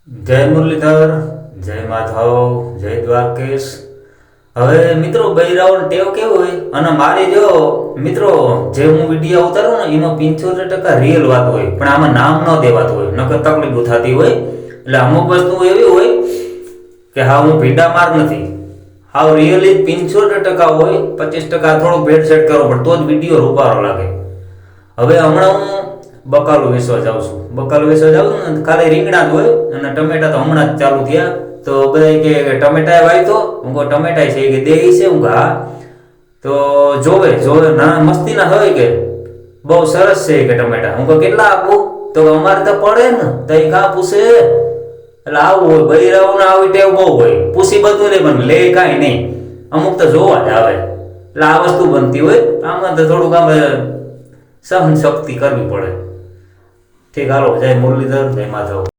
જય મુરલીધર, જય માધવ, જય દ્વારકેશ. હવે મિત્રો બૈરાઓને ટેવ કેવું હોય અને મારી જો મિત્રો જે હું વિડીયો ઉતારું ને એમાં 75% રિયલ વાત હોય, પણ આમાં નામ ન દેવાતું હોય, નકર તકલીફ થતી હોય. એટલે અમુક વસ્તુ એવી હોય કે હા હું ભીડા માર નથી, હાવ રિયલી 75% હોય, 25% થોડું ભેટ સેટ કરવો પડે તો જ વિડીયો રૂપારો લાગે. હવે હમણાં હું બકાલું વેચવા જાઉં છું. બકાલું વેચવા જાઉં ને ખાલી રીંગણા જ હોય અને ટમેટા તો હમણાં જ ચાલુ થયા. તો બધા કે ટમેટા વાવી તો હું કહું ટમેટા છે કે દેઈ છે, હું હા તો જોવે ના મસ્તી ના હોય કે બહુ સરસ છે કે ટમેટા. હું કહું કેટલા આપું, તો અમારે તો પડે ને તો એ કાં પૂછે. એટલે આવું હોય બૈરાઓને, આવી ટેવ બહુ હોય. પૂછી બધું નહીં પણ લે કાંઈ નહીં, અમુક તો જોવા જ આવે. એટલે આ વસ્તુ બનતી હોય. આમાં તો થોડુંક આમ સહન શક્તિ કરવી પડે. ઠીક, હાલો, જય મુરલીધર, જય માધવ.